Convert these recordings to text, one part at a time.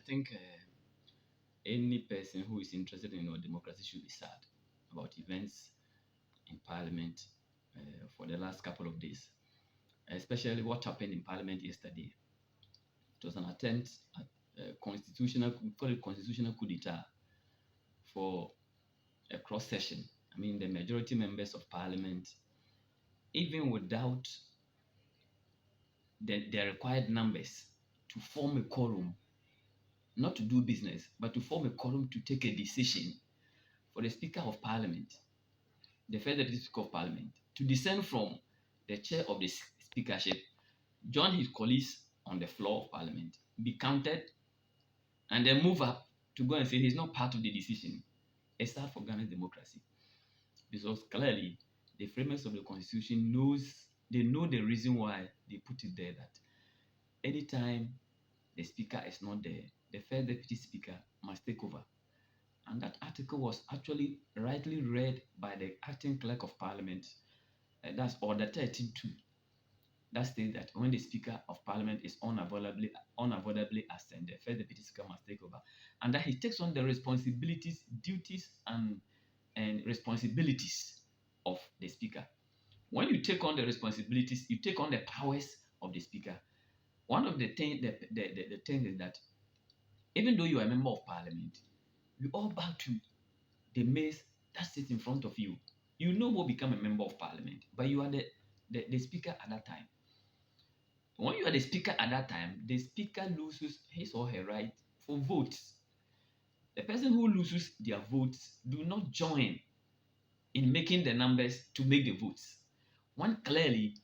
I think any person who is interested in our democracy should be sad about events in Parliament for the last couple of days, especially what happened in Parliament yesterday. It was an attempt at constitutional, we call it constitutional coup d'etat for a cross session. I mean, the majority members of Parliament, even without the required numbers to form a quorum, not to do business, but to form a quorum to take a decision for the Speaker of Parliament, the Federal Speaker of Parliament, to descend from the chair of the speakership, join his colleagues on the floor of Parliament, be counted, and then move up to go and say he's not part of the decision. A start for Ghana's democracy. Because clearly, the framers of the constitution know the reason why they put it there, that anytime the speaker is not there, the first deputy speaker must take over. And that article was actually rightly read by the acting clerk of parliament. That's Order 13.2. That states that when the Speaker of Parliament is unavoidably absent, the first deputy speaker must take over. And that he takes on the responsibilities, duties, and responsibilities of the speaker. When you take on the responsibilities, you take on the powers of the speaker. One of the things the thing is that even though you are a member of parliament, you all bow to the mace that sits in front of you. You know who become a member of parliament, but you are the speaker at that time. When you are the speaker at that time, the speaker loses his or her right for votes. The person who loses their votes do not join in making the numbers to make the votes. One clearly,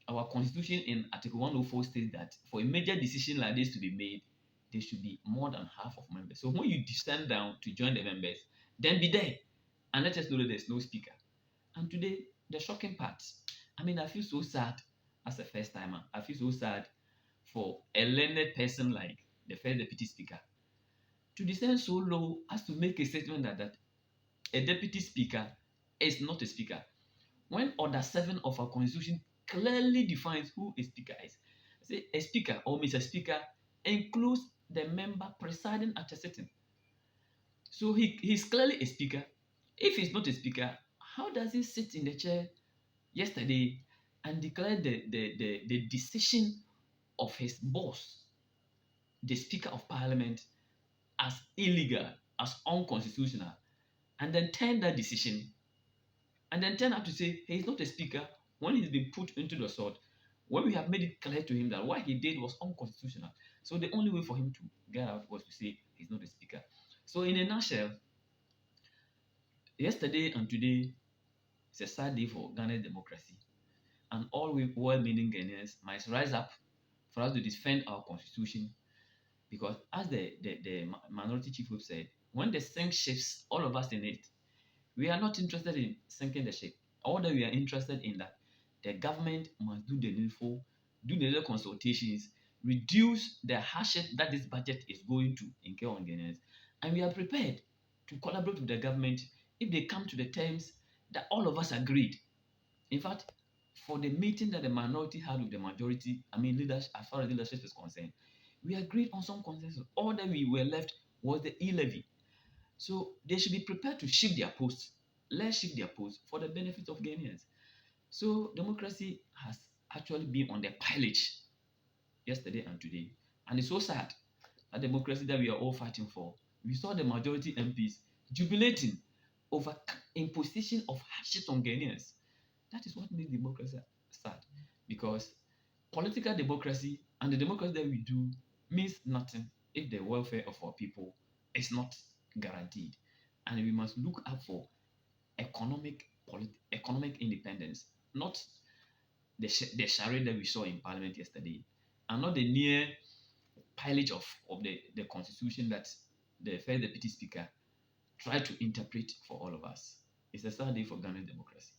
our constitution in Article 104 states that for a major decision like this to be made, there should be more than half of members. So when you descend down to join the members, then be there and let us know that there's no speaker. And today, the shocking part, I mean, I feel so sad as a first timer. I feel so sad for a learned person like the first deputy speaker to descend so low as to make a statement that a deputy speaker is not a speaker. When Order 7 of our constitution clearly defines who a speaker is. Say a speaker or Mr. Speaker includes the member presiding at a sitting. So he's clearly a speaker. If he's not a speaker, how does he sit in the chair yesterday and declare the decision of his boss, the Speaker of Parliament, as illegal, as unconstitutional, and then turn that decision and then turn out to say he's not a speaker when he's been put into the sword, when we have made it clear to him that what he did was unconstitutional. So the only way for him to get out was to say he's not a speaker. So in a nutshell, yesterday and today is a sad day for Ghana's democracy. And all we well-meaning Ghanaians must rise up for us to defend our constitution. Because as the minority chief whip said, when the sink shifts, all of us in it, we are not interested in sinking the ship. All that we are interested in that the government must do the needful, do the little consultations, reduce the hardship that this budget is going to incur on Ghanaians. And we are prepared to collaborate with the government if they come to the terms that all of us agreed. In fact, for the meeting that the minority had with the majority, I mean, leadership, as far as leadership is concerned, we agreed on some consensus. All that we were left was the e-levy. So they should be prepared to shift their posts. Let's shift their posts for the benefit of Ghanaians. So democracy has actually been on the pilage yesterday and today. And it's so sad that democracy that we are all fighting for. We saw the majority MPs jubilating over imposition of hardship on Ghanaians. That is what makes democracy sad. Because political democracy and the democracy that we do means nothing if the welfare of our people is not guaranteed. And we must look out for economic independence, not the charade that we saw in Parliament yesterday, and not the near pillage of the constitution that the first deputy speaker tried to interpret for all of us. It's a sad day for Ghana's democracy.